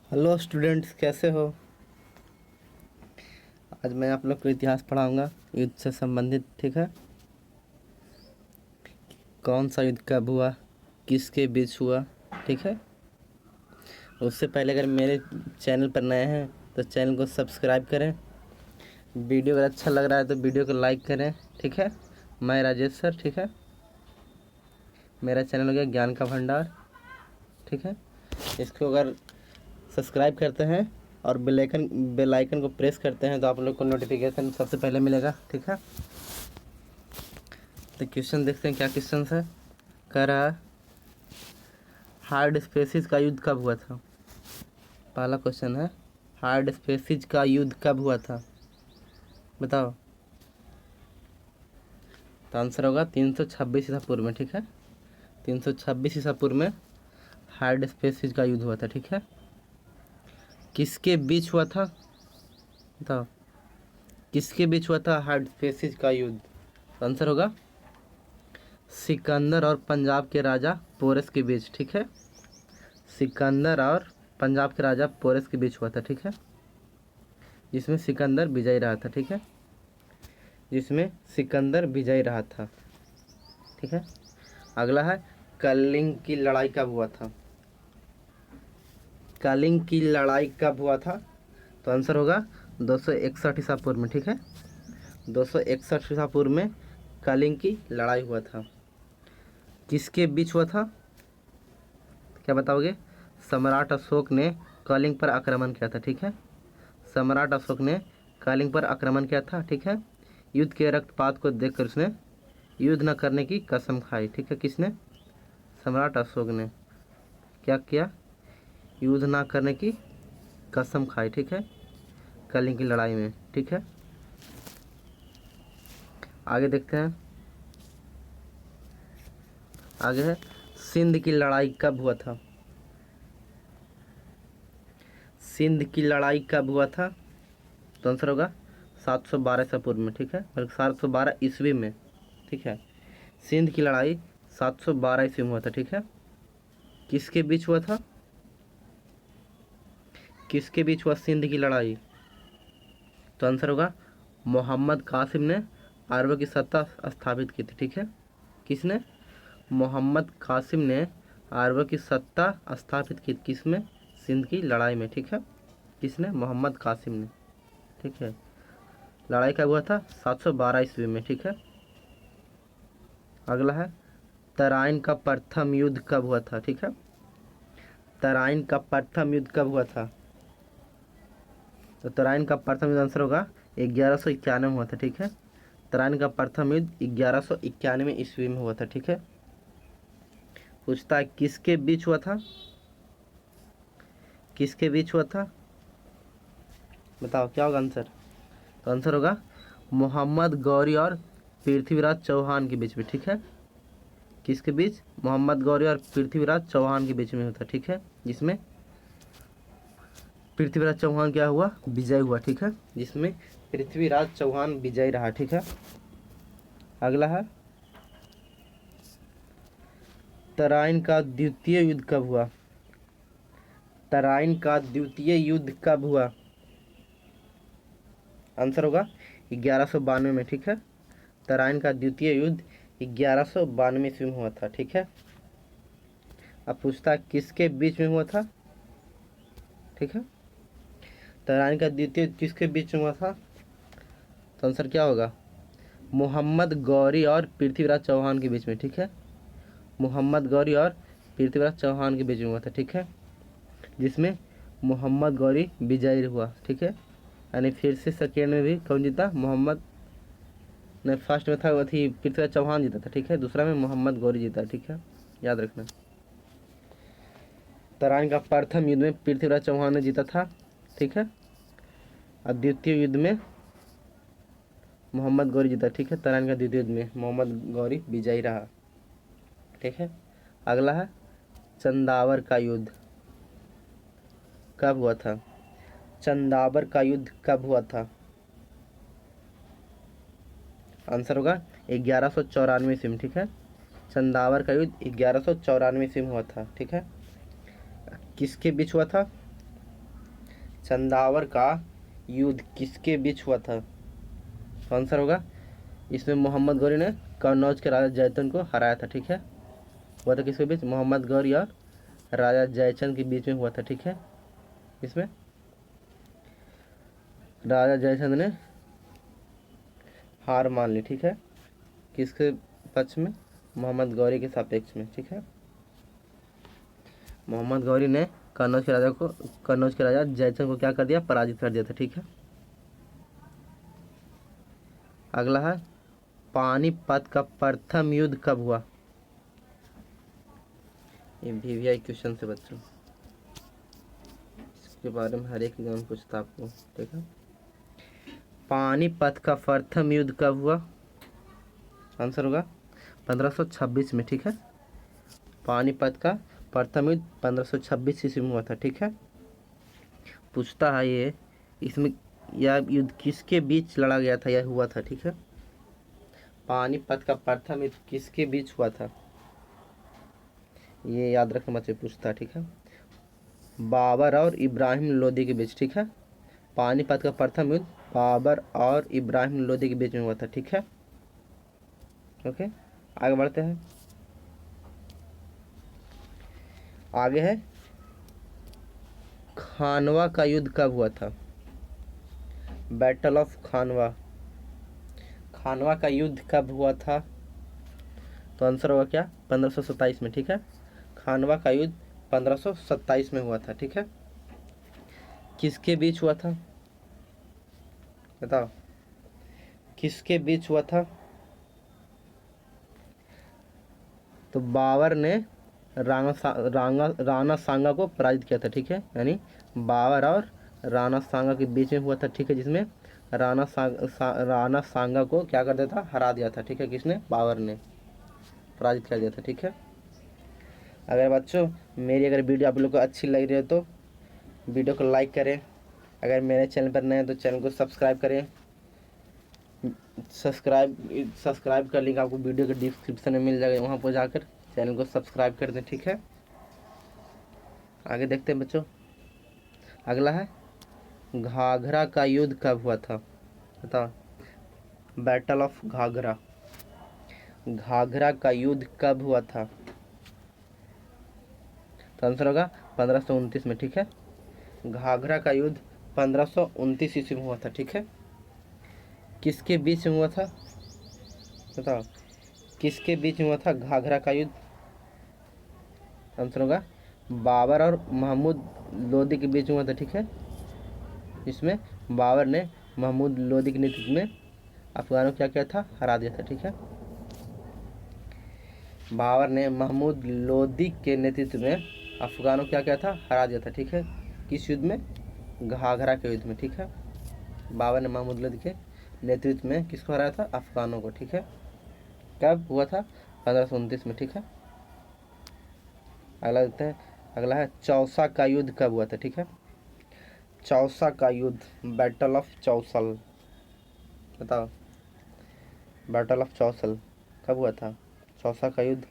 Hello students, कैसे हो। आज मैं आप लोग को इतिहास पढ़ाऊंगा युद्ध से संबंधित। ठीक है, कौन सा युद्ध कब हुआ, किसके बीच हुआ। ठीक है, उससे पहले अगर मेरे चैनल पर नए हैं तो चैनल को सब्सक्राइब करें। वीडियो अगर अच्छा लग रहा है तो वीडियो को लाइक करें। ठीक है, मैं राजेश सर। ठीक है, मेरा चैनल हो गया ज्ञान का भंडार। ठीक है, इसको अगर सब्सक्राइब करते हैं और बेल आइकन को प्रेस करते हैं तो आप लोग को नोटिफिकेशन सबसे पहले मिलेगा। ठीक है, तो क्वेश्चन देखते हैं क्या क्वेश्चन है। कह रहा है हार्ड स्पेसिस का युद्ध कब हुआ था। पहला क्वेश्चन है, हार्ड स्पेसिस का युद्ध कब हुआ था, बताओ। तो आंसर होगा 326 ईसा पूर्व में। ठीक है, 326 ईसा पूर्व में हार्ड स्पेसिस का युद्ध हुआ था। ठीक है, किसके बीच हुआ था, बताओ। किसके बीच हुआ था हार्ड स्पेसिस का युद्ध। तो आंसर होगा सिकंदर और पंजाब के राजा पोरस के बीच। ठीक है, सिकंदर और पंजाब के राजा पोरस के बीच हुआ था। ठीक है, जिसमें सिकंदर विजयी रहा था। ठीक है, जिसमें सिकंदर विजयी रहा था। ठीक है, अगला है कलिंग की लड़ाई कब हुआ था। कलिंग की लड़ाई कब हुआ था। तो आंसर होगा 261 ईसा पूर्व में। ठीक है, 261 ईसा पूर्व में कलिंग की लड़ाई हुआ था। किसके बीच हुआ था, क्या बताओगे। सम्राट अशोक ने कलिंग पर आक्रमण किया था। ठीक है, सम्राट अशोक ने कलिंग पर आक्रमण किया था। ठीक है, युद्ध के रक्तपात को देखकर उसने युद्ध न करने की कसम खाई। ठीक है, किसने, सम्राट अशोक ने क्या किया, युद्ध न करने की कसम खाई। ठीक है, कलिंग की लड़ाई में। ठीक है, आगे देखते हैं। आगे है सिंध की लड़ाई कब हुआ था। सिंध की लड़ाई कब हुआ था। तो आंसर होगा 712 ईसा पूर्व में। ठीक है, बल्कि 712 ईस्वी में। ठीक है, सिंध की लड़ाई 712 ईस्वी में हुआ था। ठीक है, किसके बीच हुआ था, किसके बीच हुआ सिंध की लड़ाई। तो आंसर होगा मोहम्मद कासिम ने अरब की सत्ता स्थापित की थी। ठीक है, किसने, मोहम्मद कासिम ने अरब की सत्ता स्थापित की। किसमें, सिंध की लड़ाई में। ठीक है, किसने, मोहम्मद कासिम ने। ठीक है, लड़ाई कब हुआ था, 712 ईस्वी में। ठीक है, अगला है तराइन का प्रथम युद्ध कब हुआ था। ठीक है, तराइन का प्रथम युद्ध कब हुआ था। तो तराइन का प्रथम युद्ध आंसर होगा 1191 में हुआ था। ठीक है, तराइन का प्रथम युद्ध 1191 ईस्वी में हुआ था। ठीक है, पूछता है किसके बीच हुआ था, किसके बीच हुआ था, बताओ क्या होगा आंसर। तो आंसर होगा मोहम्मद गौरी और पृथ्वीराज चौहान के बीच में। ठीक है, किसके बीच, मोहम्मद गौरी और पृथ्वीराज चौहान के बीच में होता। ठीक है, जिसमें पृथ्वीराज चौहान क्या हुआ, विजय हुआ। ठीक है, जिसमें पृथ्वीराज चौहान विजय रहा। ठीक है, अगला है तराइन का द्वितीय युद्ध कब हुआ। तराइन का द्वितीय युद्ध कब हुआ। आंसर होगा 1192 में। ठीक है, तराइन का द्वितीय युद्ध 1192 ईस्वी में हुआ था। ठीक है, अब पूछता है किसके बीच में हुआ था। ठीक है, तराइन का द्वितीय किसके बीच में हुआ था। तो आंसर क्या होगा, मोहम्मद गौरी और पृथ्वीराज चौहान के बीच में। ठीक है, मोहम्मद गौरी और पृथ्वीराज चौहान के बीच में हुआ था। ठीक है, जिसमें मोहम्मद गौरी विजयी हुआ। ठीक है, यानी फिर से सेकेंड में भी कौन जीता, मोहम्मद ने, फर्स्ट में था वो थी पृथ्वीराज चौहान जीता था। ठीक है, दूसरा में मोहम्मद गौरी जीता। ठीक है, याद रखना। तराइन का प्रथम युद्ध में पृथ्वीराज चौहान ने जीता था। ठीक है, और द्वितीय युद्ध में मोहम्मद गौरी जीता। ठीक है, तराइन का द्वितीय युद्ध में मोहम्मद गौरी विजयी रहा। ठीक है, अगला है चंदावर का युद्ध कब हुआ था। चंदावर का युद्ध कब हुआ था। आंसर होगा 1194 ईस्वी में। ठीक है, चंदावर का युद्ध 1194 ईस्वी में हुआ था। ठीक है, किसके बीच हुआ था। चंदावर का युद्ध किसके बीच हुआ था? तो आंसर होगा इसमें मोहम्मद गौरी ने कन्नौज के राजा जयचंद को हराया था। ठीक है, हुआ था किसके बीच? मोहम्मद गौरी और राजा जयचंद के बीच में हुआ था। ठीक है, इसमें राजा जयचंद ने हार मान ली। ठीक है, किसके पक्ष में? मोहम्मद गौरी के सापेक्ष में। ठीक है, मोहम्मद गौरी ने कन्नौज के राजा जयचंद को क्या कर दिया? पराजित कर दिया था। ठीक है, अगला है पानीपत का प्रथम युद्ध कब हुआ? ये VVI क्वेश्चन से बच्चों, इसके बारे में हर एक एग्जाम पूछता आपको। ठीक है, पानीपत का प्रथम युद्ध कब हुआ? आंसर होगा 1526 में। ठीक है, पानीपत का प्रथम युद्ध 1526 ईस्वी में हुआ था। ठीक है, पूछता है ये इसमें यह युद्ध किसके बीच लड़ा गया था, यह हुआ था? ठीक है, पानीपत का प्रथम युद्ध किसके बीच हुआ था, ये याद रखना बच्चे, पूछता है। ठीक है, बाबर और इब्राहिम लोदी के बीच। ठीक है, पानीपत का प्रथम युद्ध बाबर और इब्राहिम लोदी के बीच में हुआ था। ठीक है, ओके, आगे बढ़ते हैं। आगे है खानवा का युद्ध कब हुआ था? बैटल ऑफ खानवा। खानवा का युद्ध कब हुआ था? तो आंसर होगा क्या? 1527 में। ठीक है, खानवा का युद्ध 1527 में हुआ था। ठीक है, किसके बीच हुआ था? बताओ, किसके बीच हुआ था? तो बाबर ने राणा सांगा को पराजित किया था। ठीक है, यानी बाबर और राणा सांगा के बीच में हुआ था। ठीक है, जिसमें राणा सांगा को क्या कर दिया था? हरा दिया था। ठीक है, किसने? बाबर ने पराजित कर दिया था। ठीक है, अगर बच्चों मेरी अगर वीडियो आप लोग को अच्छी लग रही है तो वीडियो को लाइक करें। अगर मेरे चैनल पर नए हैं तो चैनल को सब्सक्राइब करें। सब्सक्राइब का लिंक आपको वीडियो के डिस्क्रिप्शन में मिल जाएगा, वहाँ पर जाकर चैनल को सब्सक्राइब कर दें। ठीक है, आगे देखते हैं बच्चों। अगला है घाघरा का युद्ध कब हुआ था? बताओ, बैटल ऑफ घाघरा। घाघरा का युद्ध कब हुआ था? तो आंसर होगा 1529 में। ठीक है, घाघरा का युद्ध 1529 ईस्वी में हुआ था। ठीक है, किसके बीच में हुआ था? बताओ, किसके बीच में हुआ था घाघरा का युद्ध? आंसर होगा बाबर और महमूद लोदी के बीच में हुआ था। ठीक है, इसमें बाबर ने महमूद लोदी के नेतृत्व में अफगानों को क्या किया था? हरा दिया था। ठीक है, बाबर ने महमूद लोदी के नेतृत्व में अफगानों को क्या किया था? हरा दिया था। ठीक है, किस युद्ध में? घाघरा के युद्ध में। ठीक है, बाबर ने महमूद लोदी के नेतृत्व में किसको हराया था? अफगानों को। ठीक है, कब हुआ था? 1529 में। ठीक है, अगला देखते हैं। अगला है चौसा का युद्ध कब हुआ था? ठीक है, चौसा का युद्ध, बैटल ऑफ चौसल। बताओ, बैटल ऑफ चौसल कब हुआ था? चौसा का युद्ध,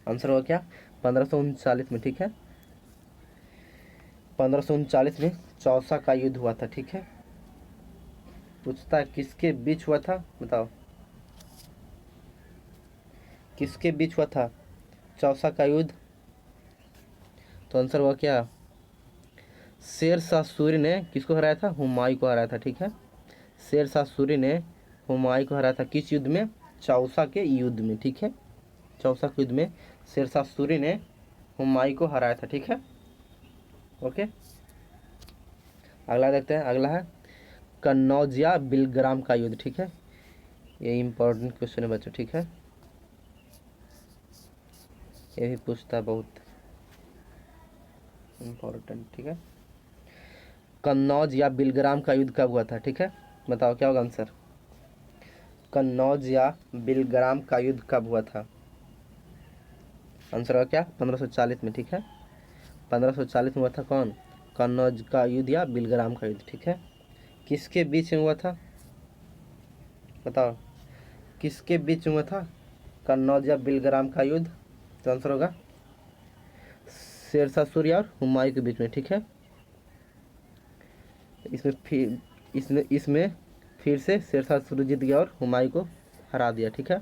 आंसर हुआ क्या? 1539 में। ठीक है, 1539 में चौसा का युद्ध हुआ था। ठीक है, पूछता है किसके बीच हुआ था? बताओ, किसके बीच हुआ था चौसा का युद्ध? तो आंसर हुआ क्या? शेर शाह सूरी ने किसको हराया था? हुमायूं को हराया था। ठीक है, शेर शाह सूरी ने हुमायूं को हराया था किस युद्ध में? चौसा के युद्ध में। ठीक है, चौसा के युद्ध में शेर शाह सूरी ने हुमायूं को हराया था। ठीक है, ओके, अगला देखते हैं। अगला है कन्नौज या बिलग्राम का युद्ध। ठीक है, ये इंपॉर्टेंट क्वेश्चन है बच्चों। ठीक है, ये भी पूछता है, बहुत इम्पोर्टेंट। ठीक है, कन्नौज या बिलग्राम का युद्ध कब हुआ था? ठीक है, बताओ क्या होगा आंसर? कन्नौज या बिलग्राम का युद्ध कब हुआ था? आंसर होगा क्या? 1540 में। ठीक है, 1540 में हुआ था। कौन? कन्नौज का युद्ध या बिलग्राम का युद्ध। ठीक है, किसके बीच में हुआ था? बताओ, किसके बीच में हुआ था कन्नौज या बिलग्राम का युद्ध? तो आंसर होगा शेर शाह सूरी और हुमायूं के बीच में। ठीक है, इसमें फिर इसमें फिर से शेरशाह सूरी जीत गया और हुमायूं को हरा दिया, ठीक है।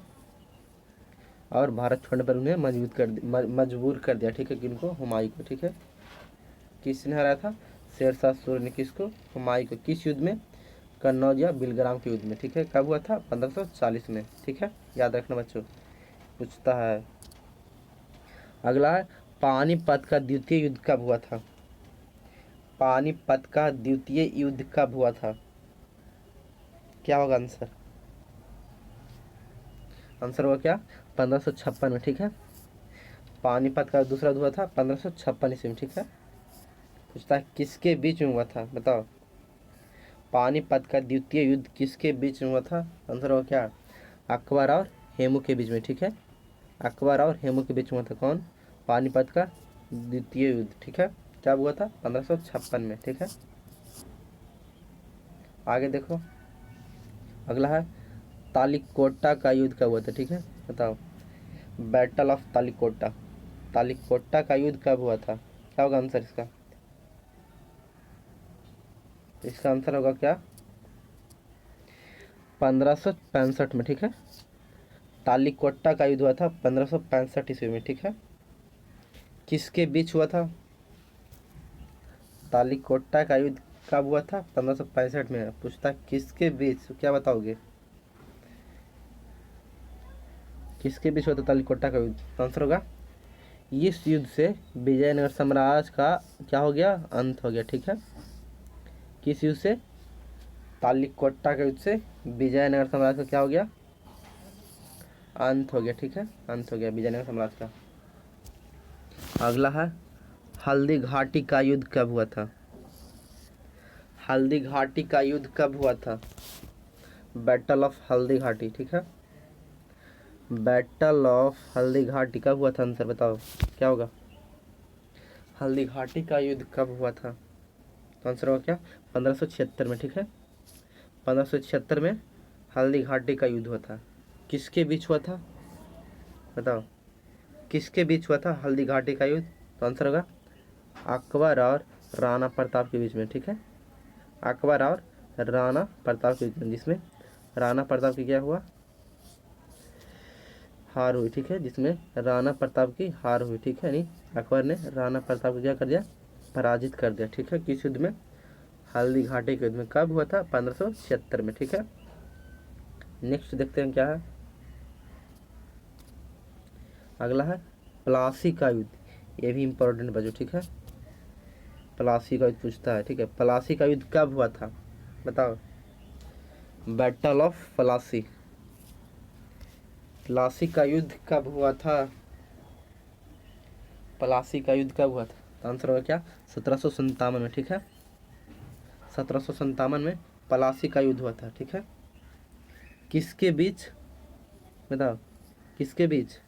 और भारत छोड़ने पर उन्हें मजबूर कर दिया, ठीक है, किनको, हुमायूं को, ठीक है। किसने हराया था? शेरशाह सूरी ने किसको? हुमायूं को। किस युद्ध में? कन्नौज या बिलग्राम के युद्ध में, ठीक है। कब हुआ था? 1540 में, ठीक है, याद रखना बच्चों, पूछता है। अगला है पानीपत का द्वितीय युद्ध कब हुआ था? पानीपत का द्वितीय युद्ध कब हुआ था? क्या होगा आंसर? आंसर होगा क्या? 1556 में, ठीक है। पानीपत का दूसरा युद्ध हुआ था 1556 ईस्वी में, ठीक है। पूछता है किसके बीच में हुआ था, बताओ। पानीपत का द्वितीय युद्ध किसके बीच में हुआ था? आंसर होगा क्या? अकबर और हेमू के बीच में, ठीक है। अकबर और हेमू के बीच में हुआ था कौन? पानीपत का द्वितीय युद्ध, ठीक है। कब हुआ था? 1556 में, ठीक है। आगे देखो, अगला है तालिकोटा का युद्ध कब हुआ था, ठीक है, बताओ। बैटल ऑफ तालिकोटा, तालिकोटा का युद्ध कब हुआ था? क्या होगा आंसर इसका? इसका आंसर होगा क्या? 1565 में, ठीक है। तालिकोटा का युद्ध हुआ था 1565 ईस्वी में, ठीक है। किसके बीच हुआ था? तालिकोटा का युद्ध कब हुआ था? 1565 में। पूछता किसके बीच, क्या बताओगे? किसके बीच हुआ था तालिकोटा का युद्ध? आंसर होगा, इस युद्ध से विजयनगर साम्राज्य का क्या हो गया? अंत हो गया, ठीक है। किस युद्ध से? तालिकोटा के युद्ध से विजयनगर साम्राज्य का क्या हो गया? अंत हो गया, ठीक है, अंत हो गया विजयनगर साम्राज्य का। अगला है हल्दी घाटी का युद्ध कब हुआ था? हल्दी घाटी का युद्ध कब हुआ था? बैटल ऑफ हल्दी घाटी, ठीक है। बैटल ऑफ हल्दी घाटी कब हुआ था? आंसर बताओ, क्या होगा? हल्दी घाटी का युद्ध कब हुआ था? आंसर होगा क्या? 1576 में, ठीक है। 1576 में हल्दी घाटी का युद्ध हुआ था। किसके बीच हुआ था? बताओ, किसके बीच हुआ था हल्दी घाटी का युद्ध? तो आंसर होगा अकबर और राणा प्रताप के बीच में, ठीक है। अकबर और राणा प्रताप के बीच में, जिसमें राणा प्रताप की क्या हुआ? हार हुई, ठीक है, जिसमें राणा प्रताप की हार हुई, ठीक है। नहीं, अकबर ने राणा प्रताप को क्या कर दिया? पराजित कर दिया, ठीक है। किस युद्ध में? हल्दी घाटी के युद्ध में। कब हुआ था? 1576 में, ठीक है। नेक्स्ट देखते हैं क्या है। अगला है प्लासी का युद्ध, ये भी इंपॉर्टेंट बच्चों, ठीक है। प्लासी का युद्ध पूछता है, ठीक है। प्लासी का युद्ध कब हुआ था? बताओ। बैटल ऑफ प्लासी, प्लासी का युद्ध कब हुआ था? प्लासी का युद्ध कब हुआ था? तो आंसर होगा क्या? 1757 में, ठीक है। 1757 में प्लासी का युद्ध हुआ था, ठीक है। किसके बीच? बताओ, किसके बीच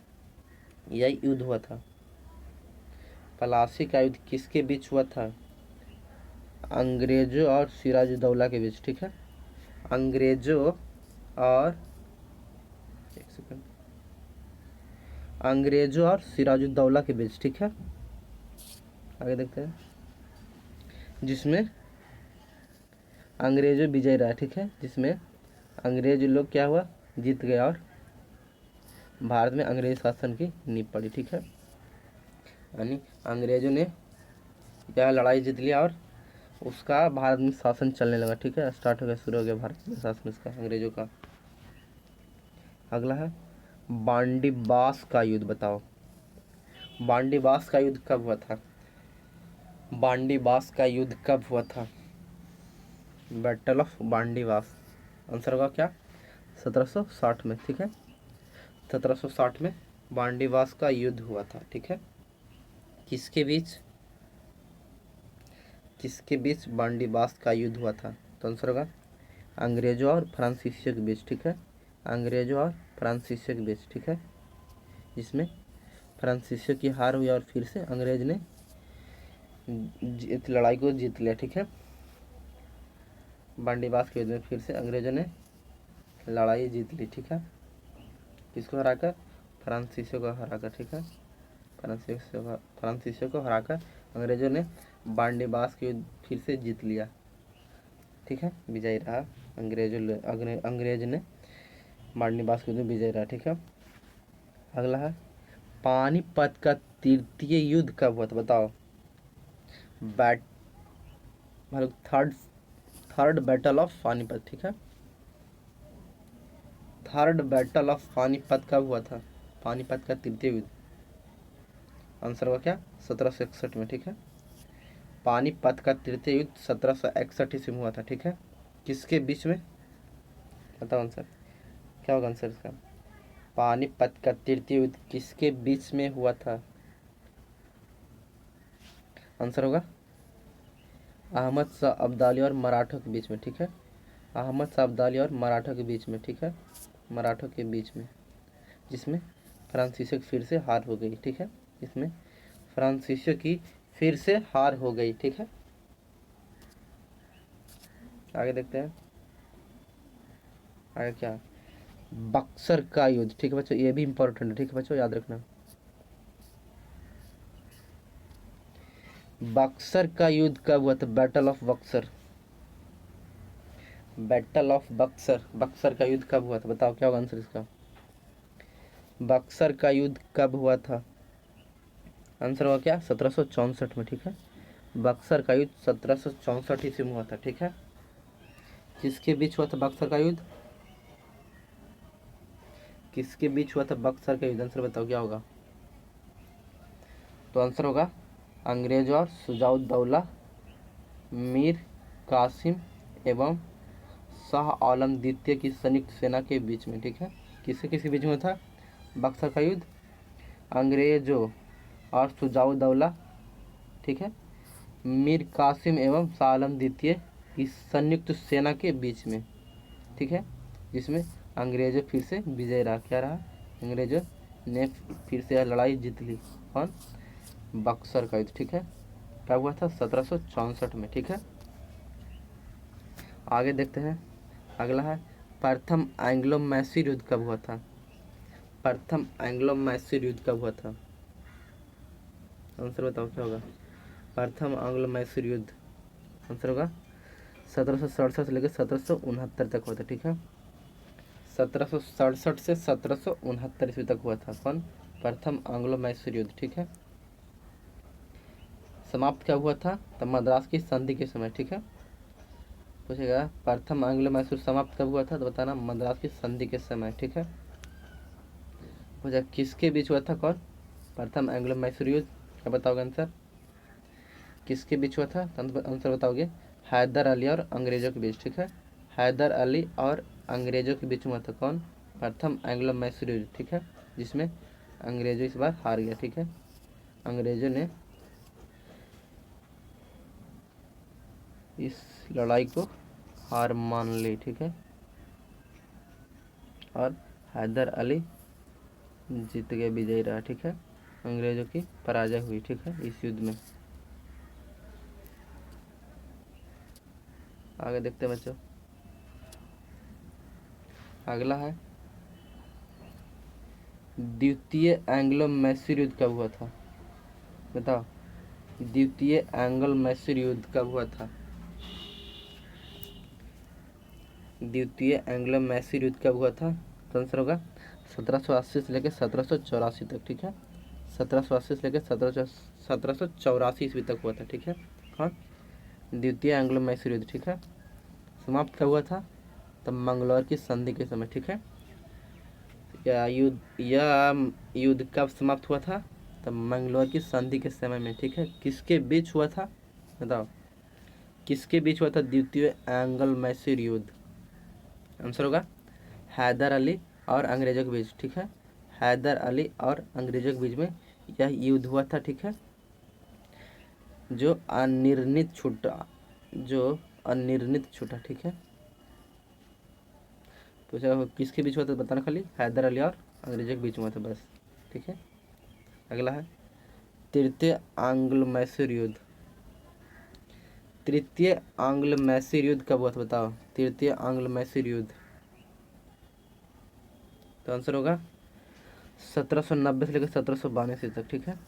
यह युद्ध हुआ था? प्लासी का युद्ध किसके बीच हुआ था? अंग्रेजों और सिराजुद्दौला के बीच, ठीक है। अंग्रेजों और, एक सेकंड, अंग्रेजों और सिराजुद्दौला के बीच, ठीक है। आगे देखते हैं, जिसमें अंग्रेजों विजय रहा, ठीक है। जिसमें अंग्रेज लोग क्या हुआ? जीत गए और भारत में अंग्रेज शासन की नींव पड़ी, ठीक है। यानी अंग्रेजों ने क्या लड़ाई जीत लिया और उसका भारत में शासन चलने लगा, ठीक है। स्टार्ट हो गया, शुरू हो गया भारत में शासन इसका, अंग्रेजों का। अगला है बांडीबास का युद्ध, बताओ। बांडीबास का युद्ध कब हुआ था? बांडीबास का युद्ध कब हुआ था? Battle of बांडीबास। आंसर होगा क्या? 1760 में, ठीक है। 1760 में बांडीबास का युद्ध हुआ था, ठीक है। किसके बीच? किसके बीच बांडीबास का युद्ध हुआ था? तो आंसर होगा अंग्रेजों और फ्रांसीसियों के बीच, ठीक है। अंग्रेजों और फ्रांसीसियों के बीच, ठीक है। जिसमें फ्रांसीसियों की हार हुई और फिर से अंग्रेज ने लड़ाई को जीत लिया, ठीक है। बांडीबास के युद्ध में फिर से अंग्रेजों ने लड़ाई जीत ली, ठीक है। किसको हराकर? फ्रांसीसियों को हराकर, ठीक है। फ्रांसीसियों को हराकर अंग्रेजों ने बांडीबास के युद्ध फिर से जीत लिया। ठीक है, विजयी रहा। अंग्रेज ने मारनिवास के युद्ध विजयी रहा। ठीक है, अगला है पानीपत का तृतीय युद्ध कब हुआ था, बताओ। बैट मतलब थर्ड बैटल ऑफ पानीपत। ठीक है, थर्ड बैटल ऑफ पानीपत कब हुआ था, पानीपत का तृतीय युद्ध। आंसर हुआ क्या, 1761 में। ठीक है, पानीपत का तृतीय युद्ध 1761 ईस्वी में हुआ था। ठीक है, किसके बीच में, बताओ आंसर क्या होगा आंसर इसका। पानीपत का तृतीय युद्ध किसके बीच में हुआ था, आंसर होगा अहमद शाह अब्दाली और मराठों के बीच में। ठीक है, अहमद शाह अब्दाली और मराठों के बीच में। ठीक है, मराठों के बीच में, जिसमें फ्रांसीसियों की फिर से हार हो गई। ठीक है, इसमें फ्रांसीसियों की फिर से हार हो गई। ठीक है, आगे देखते हैं आगे क्या, बक्सर का युद्ध। ठीक है बच्चों, ये भी इंपॉर्टेंट है। ठीक है बच्चों, याद रखना। बक्सर का युद्ध कब हुआ था, battle of Buxar. Battle of Buxar, Buxar का युद्ध कब हुआ था, बताओ क्या होगा आंसर इसका। बक्सर का युद्ध कब हुआ था, आंसर हुआ क्या, 1764 में। ठीक है, बक्सर का युद्ध 1764 ईस्वी में हुआ था। ठीक है, किसके बीच हुआ था बक्सर का युद्ध, किसके बीच हुआ था बक्सर का युद्ध, आंसर बताओ क्या होगा। तो आंसर होगा अंग्रेज और सुजाउद्दौला, मीर कासिम एवं शाह आलम द्वितीय की संयुक्त सेना के बीच में। ठीक है, किसके किसके बीच में था बक्सर का युद्ध, अंग्रेजों और सुजाउद्दौला, ठीक है, मीर कासिम एवं शाह आलम द्वितीय की संयुक्त सेना के बीच में। ठीक है, जिसमें अंग्रेजों फिर से विजय रहा, क्या रहा, अंग्रेजों ने फिर से लड़ाई जीत ली। कौन, बक्सर का युद्ध। ठीक है, कब हुआ था, 1764 में। ठीक है, आगे देखते हैं अगला है प्रथम एंग्लो मैसूर युद्ध कब हुआ था, प्रथम एंग्लो मैसूर युद्ध कब हुआ था, आंसर बताओ क्या होगा। प्रथम एंग्लो मैसूर युद्ध, आंसर होगा 1767 से लेकर 1769 तक हुआ था। ठीक है, 1767 से 1769 ईस्वी तक हुआ था। कौन, प्रथम एंग्लो मैसूर युद्ध। ठीक है, समाप्त कब हुआ था, तब मद्रास की संधि के समय। ठीक है, पूछेगा प्रथम एंग्लो मैसूर समाप्त कब हुआ था, तो बताना मद्रास की संधि के समय। ठीक है, पूछा किसके बीच हुआ था, कौन, प्रथम एंग्लो मैसूर युद्ध, क्या बताओगे आंसर, किसके बीच हुआ था, आंसर बताओगे हैदर अली और अंग्रेजों के बीच। ठीक है, हैदर अली और अंग्रेजों के बीच में हुआ था। कौन, प्रथम एंग्लो मैसूर युद्ध। ठीक है, जिसमें अंग्रेजों इस बार हार गया। ठीक है, अंग्रेजों ने इस लड़ाई को हार मान ली। ठीक है, और हैदर अली जीत गए, विजयी रहा। ठीक है, अंग्रेजों की पराजय हुई। ठीक है, इस युद्ध में। आगे देखते हैं बच्चों, अगला है द्वितीय एंग्लो मैसूर युद्ध कब हुआ था, बताओ, द्वितीय एंग्लो मैसूर युद्ध कब हुआ था, द्वितीय एंग्लो मैसूर युद्ध कब हुआ था, तो आंसर होगा 1780 से लेकर 1784 तक। ठीक है, 1780 से लेकर 1784 ईस्वी तक हुआ था। ठीक है, हाँ, द्वितीय एंग्लो मैसूर युद्ध। ठीक है, समाप्त कब हुआ था, तब मंगलौर की संधि के समय। ठीक है, यह युद्ध कब समाप्त हुआ था, तब मंगलौर की संधि के समय में। ठीक है, किसके बीच हुआ था, बताओ, किसके बीच हुआ था द्वितीय एंग्लो मैसूर युद्ध, आंसर होगा हैदर अली और अंग्रेजों के बीच। ठीक है, हैदर अली और अंग्रेजों के बीच में यह युद्ध हुआ था। ठीक है, जो अनिर्णित छूटा। ठीक है, पूछा किसके बीच हुआ था, बताना खाली हैदर अली और अंग्रेजों के बीच में हुआ था, बस। ठीक है, अगला है तृतीय एंग्लो मैसूर युद्ध, तृतीय एंग्लो मैसूर युद्ध कब हुआ था, बताओ, तृतीय एंग्लो मैसूर युद्ध, तो आंसर होगा 1790 से लेकर 1792 ईस्वी तक। ठीक है,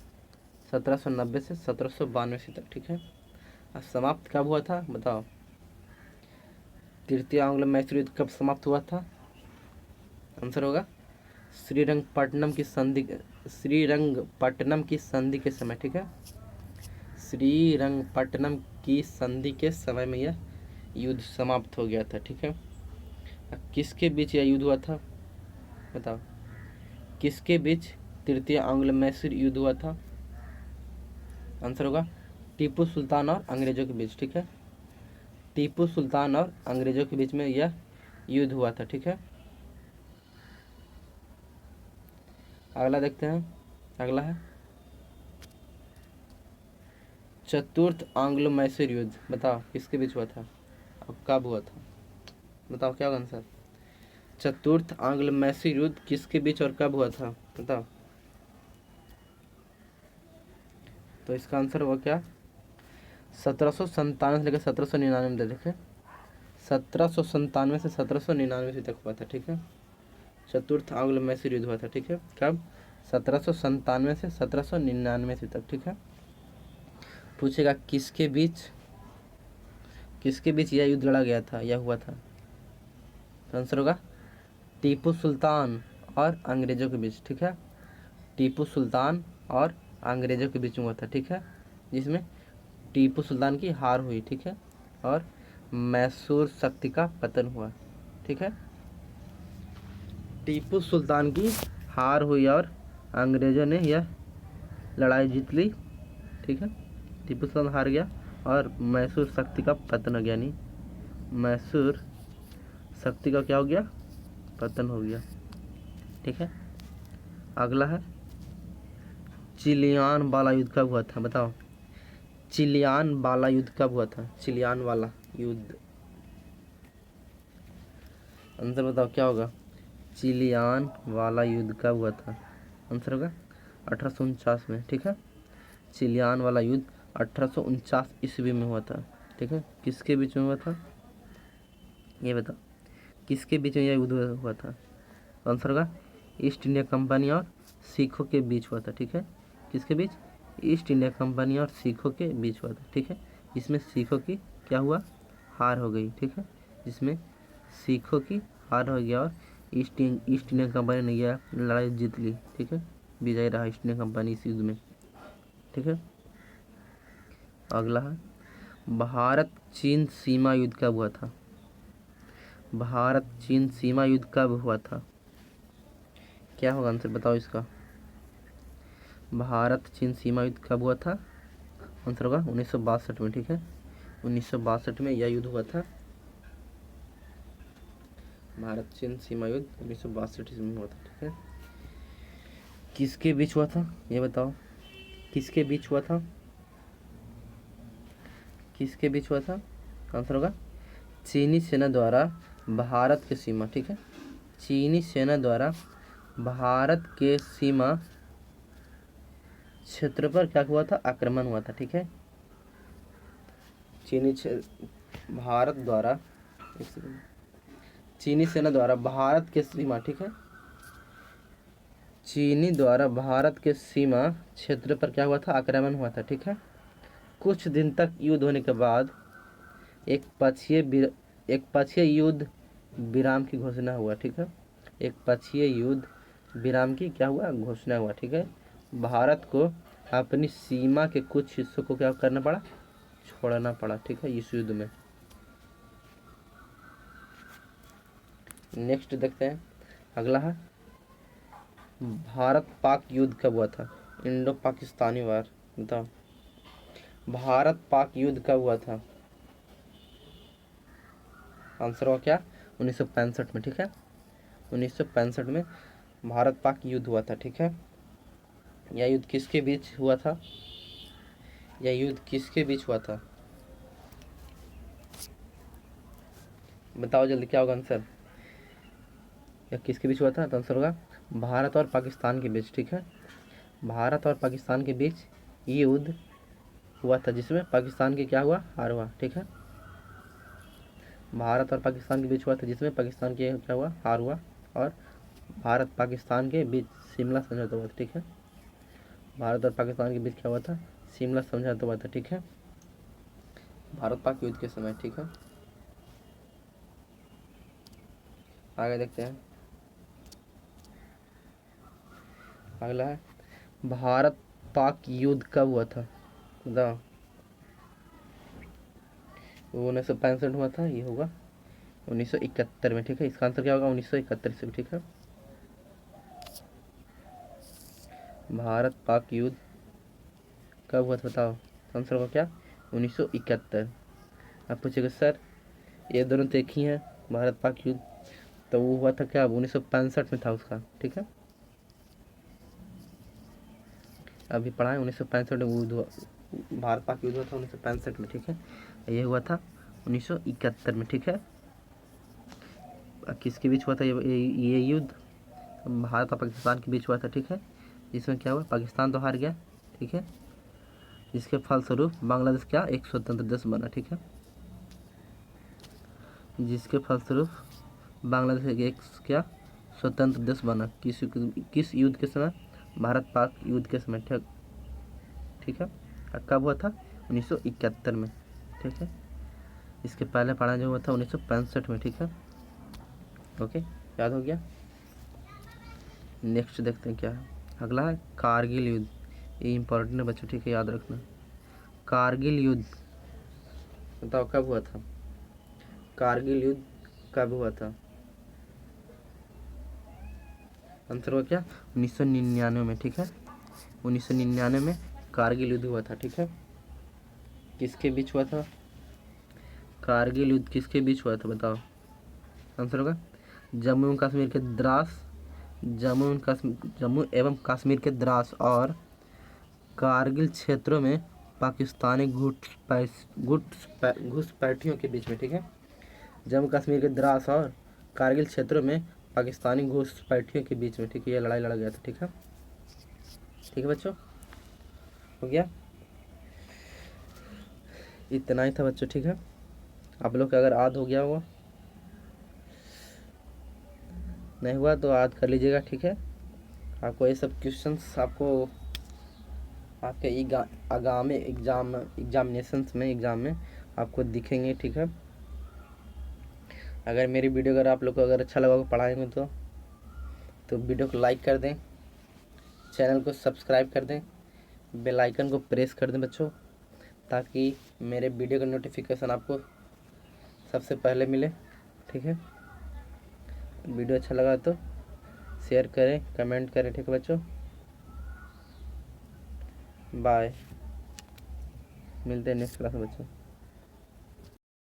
1790 से 1792 ईस्वी तक। ठीक है, अब समाप्त कब हुआ था, बताओ, तृतीय आंग्लो मैसूर युद्ध कब समाप्त हुआ था? आंसर होगा श्रीरंगपट्टनम की संधि के समय। ठीक है, श्रीरंगपट्टनम की संधि के समय में यह युद्ध समाप्त हो गया था। ठीक है, किसके बीच यह युद्ध हुआ था? बताओ, किसके बीच तृतीय आंग्लो मैसूर युद्ध हुआ था? आंसर होगा टीपू सुल्तान और अंग्रेजों के बीच। ठीक है, टीपू सुल्तान और अंग्रेजों के बीच में यह युद्ध हुआ था। ठीक है, अगला देखते हैं। अगला है चतुर्थ आंग्लो मैसूर युद्ध। बताओ किसके बीच हुआ था और कब हुआ था? बताओ क्या होगा आंसर? चतुर्थ आंग्लो मैसूर युद्ध किसके बीच और कब हुआ था? बताओ। तो इसका आंसर हुआ क्या? 1797 से लेकर 1799 तक। देखें, 1797 से 1799 तक हुआ था। ठीक है, चतुर्थ आंग्लो मैसूर युद्ध हुआ था। ठीक है, कब? 1797 से 1799 तक। ठीक है, पूछेगा किसके बीच यह युद्ध लड़ा गया था, यह हुआ था? तो आंसर होगा टीपू सुल्तान और अंग्रेजों के बीच। ठीक है, टीपू सुल्तान और अंग्रेजों के बीच में हुआ था। ठीक है, जिसमें टीपू सुल्तान की हार हुई। ठीक है, और मैसूर शक्ति का पतन हुआ। ठीक है, टीपू सुल्तान की हार हुई और अंग्रेजों ने यह लड़ाई जीत ली। ठीक है, टीपू सुल्तान हार गया और मैसूर शक्ति का पतन हो गया। यानी मैसूर शक्ति का क्या हो गया? पतन हो गया। ठीक है, अगला है चिलियान वाला युद्ध कब हुआ था? बताओ, चिलियान वाला युद्ध कब हुआ था? चिलियान वाला युद्ध, आंसर बताओ क्या होगा? चिलियान वाला युद्ध कब हुआ था? आंसर होगा 1849 में। ठीक है, चिलियान वाला युद्ध 1849 ईस्वी में हुआ था। ठीक है, किसके बीच में हुआ था? ये बताओ, किसके बीच में यह युद्ध हुआ था? आंसर होगा ईस्ट इंडिया कंपनी और सिखों के बीच हुआ था। ठीक है, किसके बीच? ईस्ट इंडिया कंपनी और सिखों के बीच हुआ था। ठीक है, जिसमें सिखों की क्या हुआ? हार हो गई। ठीक है, जिसमें सिखों की हार हो गया और ईस्ट इंडिया कंपनी ने यह लड़ाई जीत ली। ठीक है, विजयी रहा ईस्ट इंडिया कंपनी इस युद्ध में। ठीक है, अगला है भारत चीन सीमा युद्ध कब हुआ था? भारत चीन सीमा युद्ध कब हुआ था? क्या होगा आंसर? बताओ इसका। भारत चीन सीमा युद्ध कब हुआ था? आंसर होगा 1962 में। ठीक है, 1962 में यह युद्ध हुआ था। भारत चीन सीमा युद्ध 1962 में हुआ था। ठीक है, किसके बीच हुआ था? ये बताओ, किसके बीच हुआ था? किसके बीच हुआ था? आंसर होगा चीनी सेना द्वारा भारत के सीमा। ठीक है, चीनी सेना द्वारा भारत के सीमा क्षेत्र पर क्या हुआ था? आक्रमण हुआ था। ठीक है, भारत द्वारा चीनी सेना द्वारा भारत के सीमा। ठीक है, चीनी द्वारा भारत के सीमा क्षेत्र पर क्या हुआ था? आक्रमण हुआ था। ठीक है, कुछ दिन तक युद्ध होने के बाद एक पक्षीय युद्ध विराम की घोषणा हुआ। ठीक है, एक पक्षीय युद्ध विराम की क्या हुआ? घोषणा हुआ। ठीक है, भारत को अपनी सीमा के कुछ हिस्सों को क्या करना पड़ा? छोड़ना पड़ा। ठीक है, इस युद्ध में। नेक्स्ट देखते हैं। अगला है भारत पाक युद्ध कब हुआ था? इंडो पाकिस्तानी वार। बताओ, भारत पाक युद्ध कब हुआ था? आंसर हुआ क्या? 1965 में। ठीक है, 1965 में भारत पाक युद्ध हुआ था। ठीक है, यह युद्ध किसके बीच हुआ था? यह युद्ध किसके बीच हुआ था? बताओ जल्दी, क्या होगा आंसर? यह किसके बीच हुआ था? तो आंसर होगा भारत और पाकिस्तान के बीच। ठीक है, भारत और पाकिस्तान के बीच ये युद्ध हुआ था, जिसमें पाकिस्तान के क्या हुआ? हार हुआ। ठीक है, भारत और पाकिस्तान के बीच हुआ था, जिसमें पाकिस्तान के क्या हुआ? हार हुआ। और भारत पाकिस्तान के बीच शिमला समझौता हुआ था। ठीक है, भारत और पाकिस्तान के बीच क्या हुआ था? शिमला समझौता हुआ था। ठीक है, भारत पाक युद्ध के समय। ठीक है, आगे देखते हैं। अगला है भारत पाक युद्ध कब हुआ था, बताओ। 1965 हुआ था, ये होगा 1971 में, ठीक है। इसका आंसर क्या होगा, 1971 से, ठीक है। भारत पाक युद्ध कब हुआ था बताओ, आंसर होगा क्या, 1971। आप पूछेगा सर ये दोनों तो एक ही हैं, भारत पाक युद्ध, तो वो हुआ था क्या, 1965 में था उसका, ठीक है। अभी पढ़ा है 1965 में युद्ध हुआ, भारत पाक युद्ध हुआ था 1965 में, ठीक है। ये हुआ था 1971 में, ठीक है। किसके बीच हुआ था ये युद्ध, भारत और पाकिस्तान के बीच हुआ था, ठीक है। जिसमें क्या हुआ, पाकिस्तान तो हार गया, ठीक है। जिसके फलस्वरूप बांग्लादेश क्या एक स्वतंत्र देश बना, ठीक है। जिसके फलस्वरूप बांग्लादेश एक क्या स्वतंत्र देश बना, किस युद्ध के समय, भारत पाक युद्ध के समय, ठीक है। और कब हुआ था, 1971 में, ठीक है। इसके पहले पढ़ा जो हुआ था 1965 में, ठीक है। ओके, याद हो गया। नेक्स्ट देखते हैं क्या है। अगला है कारगिल युद्ध, ये इंपॉर्टेंट है बच्चों, ठीक है, याद रखना। कारगिल युद्ध बताओ कब हुआ था, कारगिल युद्ध कब हुआ था, आंसर हुआ क्या, 1999 में, ठीक है। 1999 में कारगिल युद्ध हुआ था, ठीक है। किसके बीच हुआ था, कारगिल युद्ध किसके बीच हुआ था बताओ, आंसर होगा जम्मू एवं कश्मीर के द्रास, जम्मू एवं कश्मीर के द्रास और कारगिल क्षेत्रों में पाकिस्तानी घुसपैठियों के बीच में, ठीक है। जम्मू कश्मीर के द्रास और कारगिल क्षेत्रों में पाकिस्तानी घुसपैठियों के बीच में, ठीक है, ये लड़ाई लड़ा गया था, ठीक है। ठीक है बच्चों, हो गया, इतना ही था बच्चों, ठीक है। आप लोग का अगर याद हो गया होगा, नहीं हुआ तो याद कर लीजिएगा, ठीक है। आपको ये सब क्वेश्चंस आपको आपके आगामी एग्जामिनेशंस में एग्ज़ाम में आपको दिखेंगे, ठीक है। अगर मेरी वीडियो अगर आप लोग को अगर अच्छा लगा हो पढ़ाई में तो वीडियो को लाइक कर दें, चैनल को सब्सक्राइब कर दें, बेल आइकन को प्रेस कर दें बच्चों, ताकि मेरे वीडियो का नोटिफिकेशन आपको सबसे पहले मिले, ठीक है। वीडियो अच्छा लगा तो शेयर करें, कमेंट करें, ठीक है बच्चों। बाय, मिलते हैं नेक्स्ट क्लास में बच्चों।